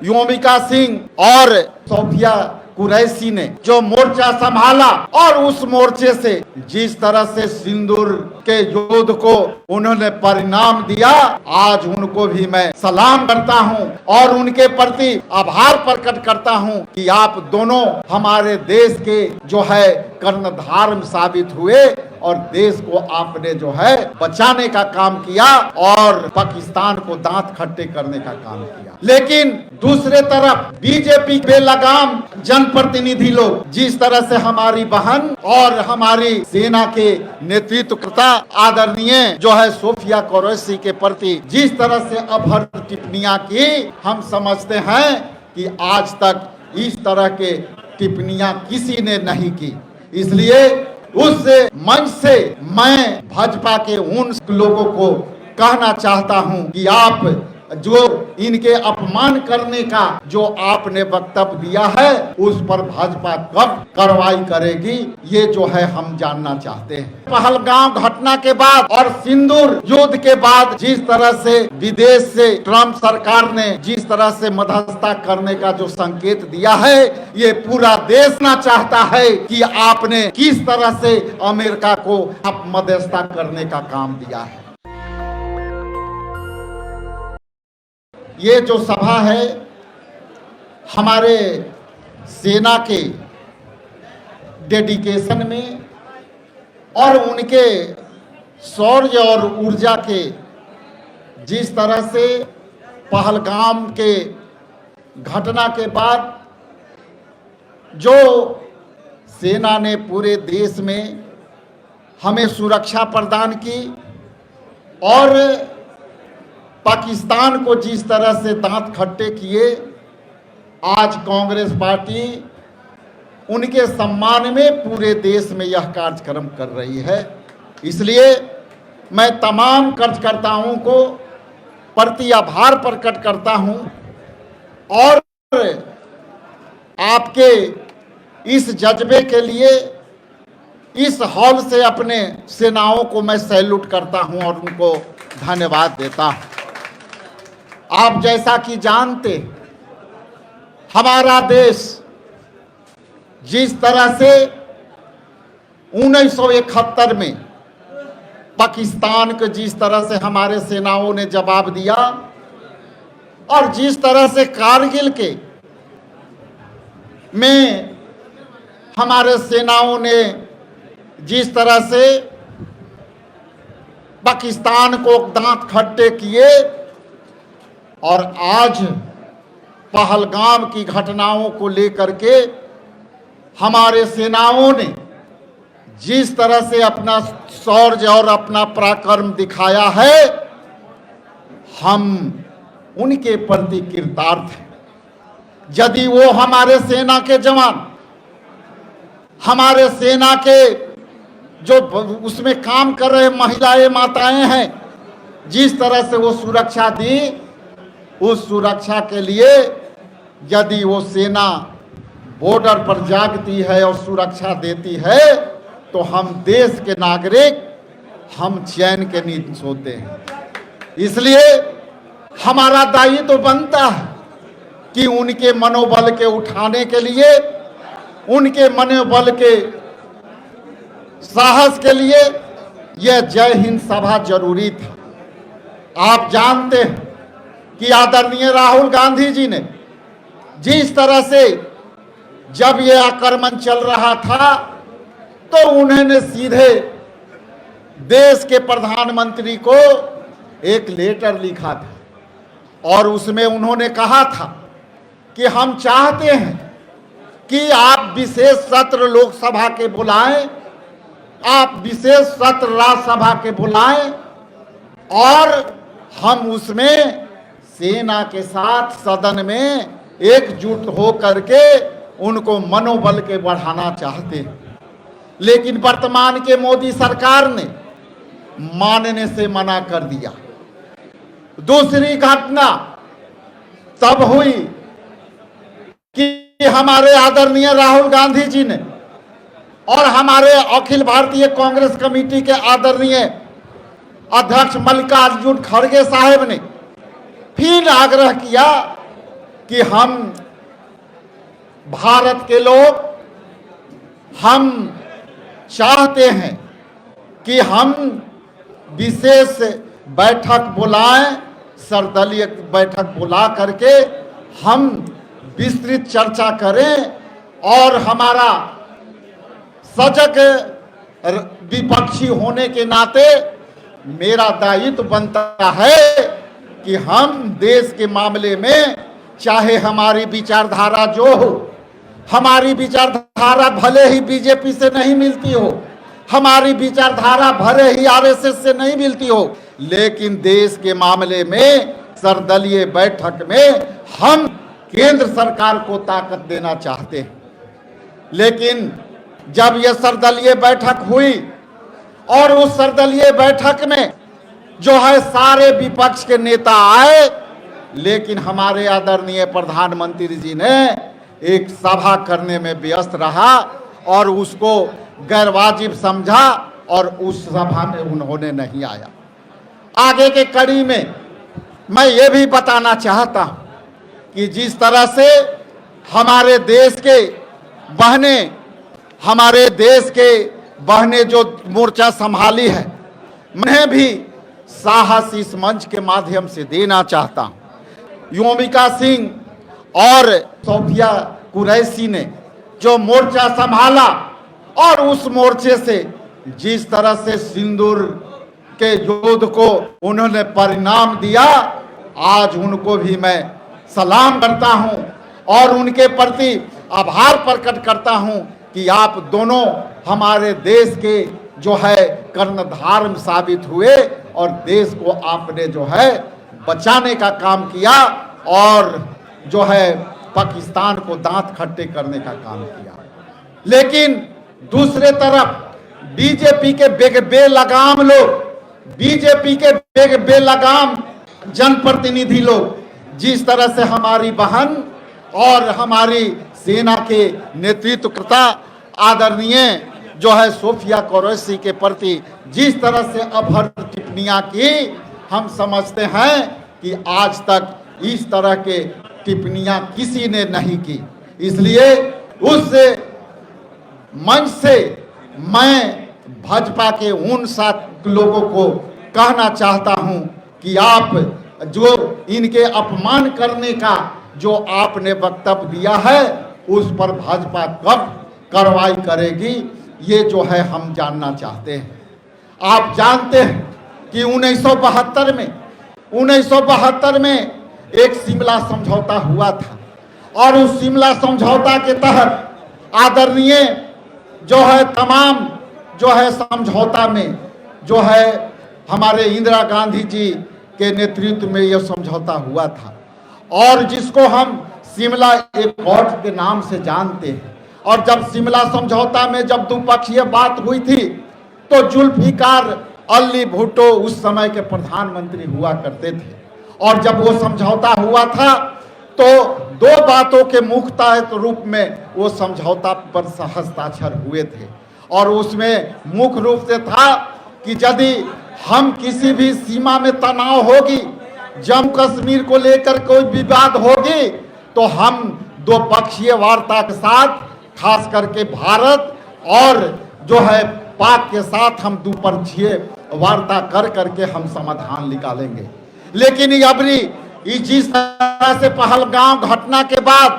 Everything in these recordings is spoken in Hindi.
योमिका सिंह और सोफिया कुरैशी ने जो मोर्चा संभाला और उस मोर्चे से जिस तरह से सिंदूर के युद्ध को उन्होंने परिणाम दिया, आज उनको भी मैं सलाम करता हूं और उनके प्रति आभार प्रकट करता हूं कि आप दोनों हमारे देश के जो है कर्णधार साबित हुए और देश को आपने जो है बचाने का काम किया और पाकिस्तान को दांत खट्टे करने का काम किया। लेकिन दूसरे तरफ बीजेपी बेलगाम जनप्रतिनिधि लोग जिस तरह से हमारी बहन और हमारी सेना के नेतृत्वकर्ता आदरणीय जो है सोफिया कुरैशी के प्रति जिस तरह से अपहरण टिप्पणियां की, हम समझते हैं कि आज तक इस तरह के टिप्पणियां किसी ने नहीं की। इसलिए उस मंच से मैं भाजपा के उन लोगों को कहना चाहता हूं कि आप जो इनके अपमान करने का जो आपने वक्तव्य दिया है उस पर भाजपा कब कार्रवाई करेगी, ये जो है हम जानना चाहते हैं। पहलगाम घटना के बाद और सिंदूर युद्ध के बाद जिस तरह से विदेश से ट्रंप सरकार ने जिस तरह से मध्यस्थता करने का जो संकेत दिया है, ये पूरा देश ना चाहता है कि आपने किस तरह से अमेरिका को आप मध्यस्थता करने का काम दिया है। ये जो सभा है हमारे सेना के डेडिकेशन में और उनके शौर्य और ऊर्जा के जिस तरह से पहलगाम के घटना के बाद जो सेना ने पूरे देश में हमें सुरक्षा प्रदान की और पाकिस्तान को जिस तरह से दांत खट्टे किए, आज कांग्रेस पार्टी उनके सम्मान में पूरे देश में यह कार्यक्रम कर रही है। इसलिए मैं तमाम कार्यकर्ताओं को प्रति आभार प्रकट करता हूं और आपके इस जज्बे के लिए इस हॉल से अपने सेनाओं को मैं सैल्यूट करता हूं और उनको धन्यवाद देता हूं। आप जैसा कि जानते हमारा देश जिस तरह से 1971 में पाकिस्तान को जिस तरह से हमारे सेनाओं ने जवाब दिया और जिस तरह से कारगिल के में हमारे सेनाओं ने जिस तरह से पाकिस्तान को दांत खट्टे किए और आज पहलगाम की घटनाओं को लेकर के हमारे सेनाओं ने जिस तरह से अपना शौर्य और अपना पराक्रम दिखाया है, हम उनके प्रति कृतार्थ हैं। यदि वो हमारे सेना के जवान, हमारे सेना के जो उसमें काम कर रहे महिलाएं माताएं हैं, जिस तरह से वो सुरक्षा दी, उस सुरक्षा के लिए यदि वो सेना बॉर्डर पर जागती है और सुरक्षा देती है तो हम देश के नागरिक हम चैन के नींद सोते हैं। इसलिए हमारा दायित्व तो बनता है कि उनके मनोबल के उठाने के लिए, उनके मनोबल के साहस के लिए यह जय हिंद सभा जरूरी था। आप जानते हैं कि आदरणीय राहुल गांधी जी ने जिस तरह से जब यह आक्रमण चल रहा था तो उन्होंने सीधे देश के प्रधानमंत्री को एक लेटर लिखा था और उसमें उन्होंने कहा था कि हम चाहते हैं कि आप विशेष सत्र लोकसभा के बुलाएं, आप विशेष सत्र राज्यसभा के बुलाएं और हम उसमें सेना के साथ सदन में एकजुट हो करके उनको मनोबल के बढ़ाना चाहते हैं। लेकिन वर्तमान के मोदी सरकार ने मानने से मना कर दिया। दूसरी घटना तब हुई कि हमारे आदरणीय राहुल गांधी जी ने और हमारे अखिल भारतीय कांग्रेस कमेटी के आदरणीय अध्यक्ष मल्लिकार्जुन खड़गे साहब ने फिर आग्रह किया कि हम भारत के लोग हम चाहते हैं कि हम विशेष बैठक बुलाएं, सर्वदलीय बैठक बुला करके हम विस्तृत चर्चा करें और हमारा सजग विपक्षी होने के नाते मेरा दायित्व बनता है कि हम देश के मामले में चाहे हमारी विचारधारा जो हो, हमारी विचारधारा भले ही बीजेपी से नहीं मिलती हो, हमारी विचारधारा भले ही आरएसएस से नहीं मिलती हो, लेकिन देश के मामले में सर्वदलीय बैठक में हम केंद्र सरकार को ताकत देना चाहते हैं। लेकिन जब यह सर्वदलीय बैठक हुई और उस सर्वदलीय बैठक में जो है सारे विपक्ष के नेता आए, लेकिन हमारे आदरणीय प्रधानमंत्री जी ने एक सभा करने में व्यस्त रहा और उसको गैरवाजिब समझा और उस सभा में उन्होंने नहीं आया। आगे के कड़ी में मैं ये भी बताना चाहता हूं कि जिस तरह से हमारे देश के बहने जो मोर्चा संभाली है, मैं भी साहस इस मंच के माध्यम से देना चाहता हूं। योमिका सिंह और सोफिया कुरैशी ने जो मोर्चा संभाला और उस मोर्चे से जिस तरह से सिंदूर के युद्ध को उन्होंने परिणाम दिया, आज उनको भी मैं सलाम करता हूं और उनके प्रति आभार प्रकट करता हूं कि आप दोनों हमारे देश के जो है कर्णधार साबित हुए और देश को आपने जो है बचाने का काम किया और जो है पाकिस्तान को दांत खट्टे करने का काम किया। लेकिन दूसरे तरफ बीजेपी के बेलगाम लोग, बीजेपी के बेलगाम जनप्रतिनिधि लोग जिस तरह से हमारी बहन और हमारी सेना के नेतृत्वकर्ता आदरणीय जो है सोफिया कुरैशी के प्रति जिस तरह से अपहरण टिप्पणियां की, हम समझते हैं कि आज तक इस तरह के टिप्पणियां किसी ने नहीं की। इसलिए उस मंच से मैं भाजपा के उन 7 लोगों को कहना चाहता हूं कि आप जो इनके अपमान करने का जो आपने वक्तव्य दिया है, उस पर भाजपा कब कार्रवाई करेगी, ये जो है हम जानना चाहते हैं। आप जानते हैं कि 1972 में एक शिमला समझौता हुआ था और उस शिमला समझौता के तहत आदरणीय जो है तमाम जो है समझौता में जो है हमारे इंदिरा गांधी जी के नेतृत्व में यह समझौता हुआ था और जिसको हम शिमला एकॉर्ड के नाम से जानते हैं। और जब शिमला समझौता में जब द्विपक्षीय बात हुई थी तो जुल्फिकार अली भुट्टो उस समय के प्रधानमंत्री हुआ करते थे और जब वो समझौता हुआ था तो 2 बातों के मुख्य रूप में वो समझौता पर हस्ताक्षर हुए थे और उसमें मुख्य रूप से था कि यदि हम किसी भी सीमा में तनाव होगी, जम्मू कश्मीर को लेकर कोई विवाद होगी, तो हम 2 पक्षीय वार्ता के साथ खास करके भारत और जो है पाक के साथ हम द्विपक्षीय वार्ता कर करके हम समाधान निकालेंगे। लेकिन अबरी जिस तरह से पहलगाम घटना के बाद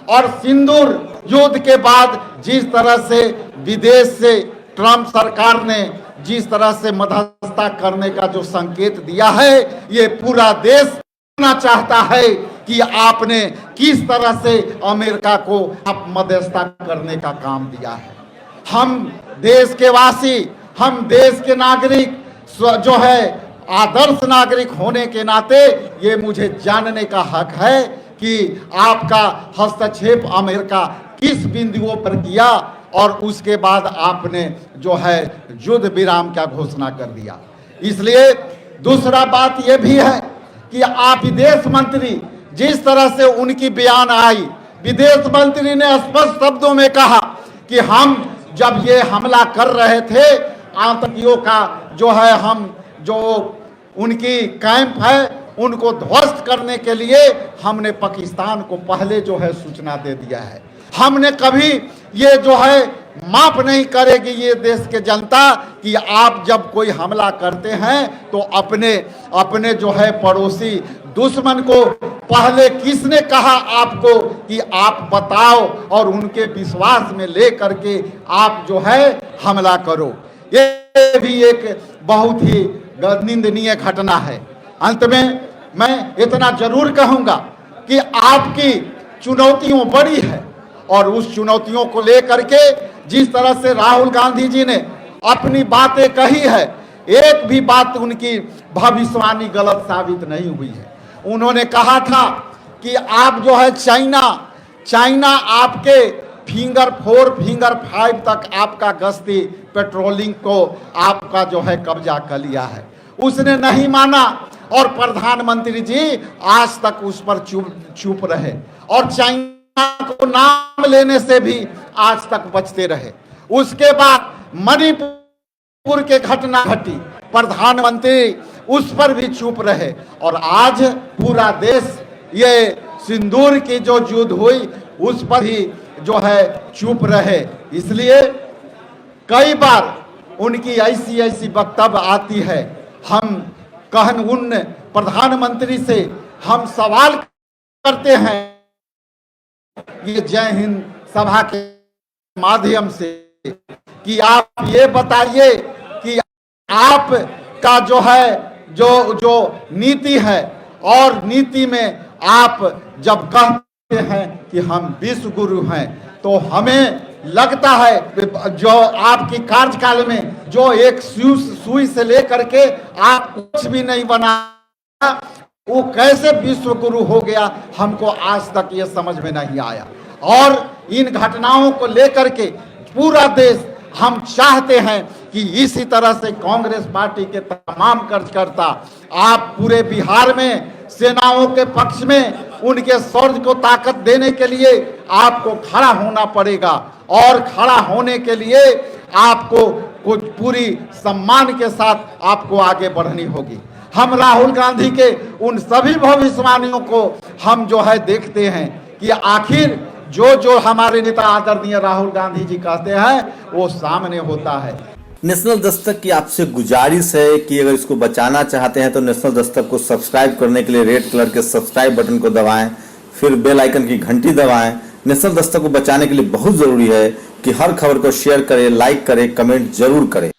और सिंदूर युद्ध के बाद जिस तरह से विदेश से ट्रंप सरकार ने जिस तरह से मध्यस्थता करने का जो संकेत दिया है, ये पूरा देश सुनना चाहता है कि आपने किस तरह से अमेरिका को आप मध्यस्थता करने का काम दिया है। हम देश के वासी, हम देश के नागरिक जो है आदर्श नागरिक होने के नाते ये मुझे जानने का हक है कि आपका हस्तक्षेप अमेरिका किस बिंदुओं पर किया और उसके बाद आपने जो है युद्ध विराम का घोषणा कर दिया। इसलिए दूसरा बात यह भी है कि आप विदेश मंत्री जिस तरह से उनकी बयान आई, विदेश मंत्री ने स्पष्ट शब्दों में कहा कि हम जब ये हमला कर रहे थे आतंकियों का जो है हम जो उनकी कैंप है उनको ध्वस्त करने के लिए हमने पाकिस्तान को पहले जो है सूचना दे दिया है। हमने कभी ये जो है माफ नहीं करेगी ये देश के जनता कि आप जब कोई हमला करते हैं तो अपने जो है पड़ोसी दुश्मन को पहले किसने कहा आपको कि आप बताओ और उनके विश्वास में ले करके आप जो है हमला करो। ये भी एक बहुत ही निंदनीय घटना है। अंत में मैं इतना जरूर कहूंगा कि आपकी चुनौतियों बड़ी है और उस चुनौतियों को लेकर के जिस तरह से राहुल गांधी जी ने अपनी बातें कही है, एक भी बात उनकी भविष्यवाणी गलत साबित नहीं हुई है। उन्होंने कहा था कि आप जो है चाइना आपके फिंगर 4 फिंगर 5 तक आपका गश्ती पेट्रोलिंग को आपका जो है कब्जा कर लिया है। उसने नहीं माना और प्रधानमंत्री जी आज तक उस पर चुप रहे और चाइना को नाम लेने से भी आज तक बचते रहे। उसके बाद मणिपुर के घटना घटी, प्रधानमंत्री उस पर भी चुप रहे और आज पूरा देश ये सिंदूर की जो युद्ध हुई उस पर ही जो है चुप रहे। इसलिए कई बार उनकी ऐसी वक्तव्य आती है, हम उन प्रधानमंत्री से हम सवाल करते हैं ये जय हिंद सभा के माध्यम से कि आप ये बताइए कि आप का जो है जो नीति है और नीति में आप जब कहते हैं कि हम विश्व गुरु हैं तो हमें लगता है जो आपकी कार्यकाल में जो एक सुई से लेकर के आप कुछ भी नहीं बना वो कैसे विश्व गुरु हो गया, हमको आज तक ये समझ में नहीं आया। और इन घटनाओं को लेकर के पूरा देश हम चाहते हैं कि इसी तरह से कांग्रेस पार्टी के तमाम कार्यकर्ता आप पूरे बिहार में सेनाओं के पक्ष में उनके शौर्य को ताकत देने के लिए आपको खड़ा होना पड़ेगा और खड़ा होने के लिए आपको कुछ पूरी सम्मान के साथ आपको आगे बढ़नी होगी। हम राहुल गांधी के उन सभी भविष्यवाणियों को हम जो है देखते हैं कि आखिर जो हमारे नेता आदरणीय राहुल गांधी जी कहते हैं वो सामने होता है। नेशनल दस्तक की आपसे गुजारिश है कि अगर इसको बचाना चाहते हैं तो नेशनल दस्तक को सब्सक्राइब करने के लिए रेड कलर के सब्सक्राइब बटन को दबाएं, फिर बेल आइकन की घंटी दबाएं। नेशनल दस्तक को बचाने के लिए बहुत जरूरी है कि हर खबर को शेयर करें, लाइक करें, कमेंट जरूर करें।